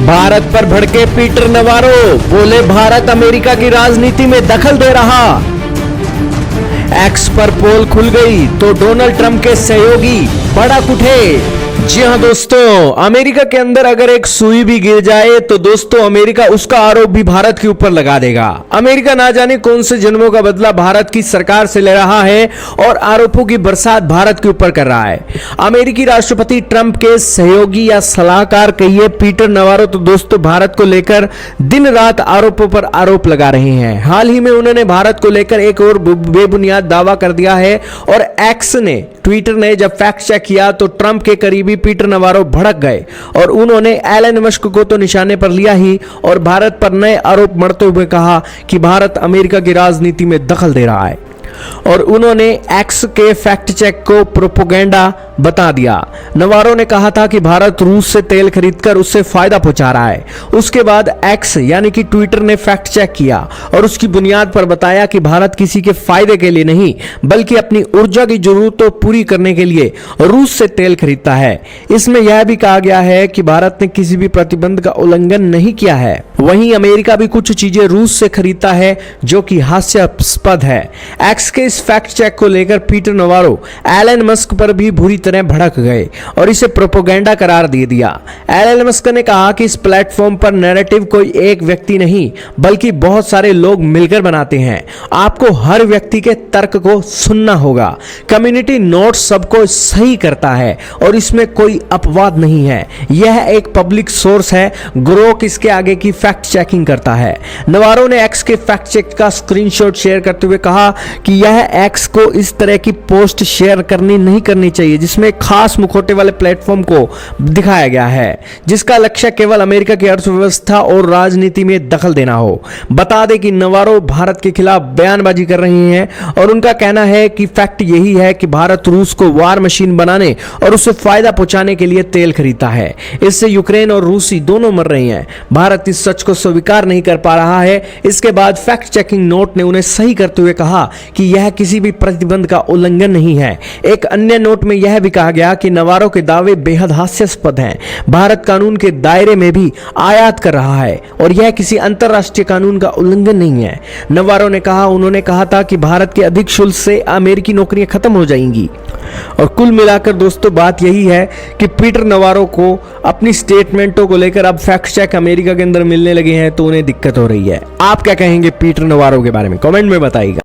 भारत पर भड़के Peter Navarro, बोले भारत अमेरिका की राजनीति में दखल दे रहा। एक्स पर पोल खुल गई तो डोनाल्ड ट्रंप के सहयोगी भड़क उठे। जी हां दोस्तों, अमेरिका के अंदर अगर एक सुई भी गिर जाए तो दोस्तों अमेरिका उसका आरोप भी भारत के ऊपर लगा देगा। अमेरिका ना जाने कौन से जन्मों का बदला भारत की सरकार से ले रहा है और आरोपों की बरसात भारत के ऊपर कर रहा है। अमेरिकी राष्ट्रपति ट्रंप के सहयोगी या सलाहकार कहिए पीटर नवारो तो दोस्तों भारत को लेकर दिन रात आरोपों पर आरोप लगा रहे हैं। हाल ही में उन्होंने भारत को लेकर एक और बेबुनियाद दावा कर दिया है और एक्स ने, ट्विटर ने जब फैक्ट चेक किया तो ट्रंप के करीबी पीटर नवारो भड़क गए और उन्होंने एलन मस्क को तो निशाने पर लिया ही और भारत पर नए आरोप मढ़ते हुए कहा कि भारत अमेरिका की राजनीति में दखल दे रहा है और उन्होंने एक्स के फैक्ट चेक को प्रोपेगेंडा बता दिया। नवारो ने कहा था कि भारत रूस से तेल खरीदकर उससे फायदा पहुंचा रहा है। उसके बाद एक्स यानी कि ट्विटर ने फैक्ट चेक किया और उसकी बुनियाद पर बताया कि भारत किसी के फायदे के लिए नहीं बल्कि अपनी ऊर्जा की जरूरतों पूरी करने के लिए रूस से तेल खरीदता है। इसमें यह भी कहा गया है कि भारत ने किसी भी प्रतिबंध का उल्लंघन नहीं किया है। वहीं अमेरिका भी कुछ चीजें रूस से खरीदता है जो कि हास्यास्पद है। एक्स के इस फैक्ट चेक को लेकर पीटर नवारो एलन मस्क पर भी बुरी तरह भड़क गए और इसे प्रोपेगेंडा करार दे दिया। एलन मस्क ने कहा कि इस प्लेटफॉर्म पर नैरेटिव कोई एक व्यक्ति नहीं बल्कि बहुत सारे लोग मिलकर बनाते हैं। आपको हर व्यक्ति के तर्क को सुनना होगा। कम्युनिटी नोट सबको सही करता है और इसमें कोई अपवाद नहीं है। यह एक पब्लिक सोर्स है। ग्रोक इसके आगे की फैक्ट चेकिंग करता है। नवारो ने एक्स के फैक्ट चेक का स्क्रीनशॉट शेयर करते हुए कहा कि यह एक्स को इस तरह की पोस्ट शेयर नहीं करनी चाहिए जिसमें खास मुखौटे वाले प्लेटफॉर्म को दिखाया गया है जिसका लक्ष्य केवल अमेरिका की अर्थव्यवस्था और राजनीति में दखल देना हो। बता दें कि नवारो भारत के खिलाफ बयानबाजी कर रहे हैं और उनका कहना है कि फैक्ट यही है कि भारत रूस को वार मशीन बनाने और उसे फायदा पहुंचाने के लिए तेल खरीदता है। इससे यूक्रेन और रूसी दोनों मर रहे हैं। भारत इस सच को स्वीकार नहीं कर पा रहा है। इसके बाद फैक्ट चेकिंग नोट ने उन्हें सही करते हुए कहा कि यह किसी भी प्रतिबंध का उल्लंघन नहीं है। एक अन्य नोट में यह भी कहा गया कि नवारो के दावे बेहद हास्यास्पद हैं। भारत कानून के दायरे में भी आयात कर रहा है और यह किसी अंतरराष्ट्रीय कानून का उल्लंघन नहीं है। नवारो ने कहा, उन्होंने कहा था कि भारत के अधिक शुल्क से अमेरिकी नौकरियां खत्म हो जाएंगी। और कुल मिलाकर दोस्तों बात यही है कि पीटर नवारो को अपनी स्टेटमेंटों को लेकर अब फैक्ट चेक अमेरिका के अंदर मिलने लगे हैं तो उन्हें दिक्कत हो रही है। आप क्या कहेंगे पीटर नवारो के बारे में? कमेंट में बताइएगा।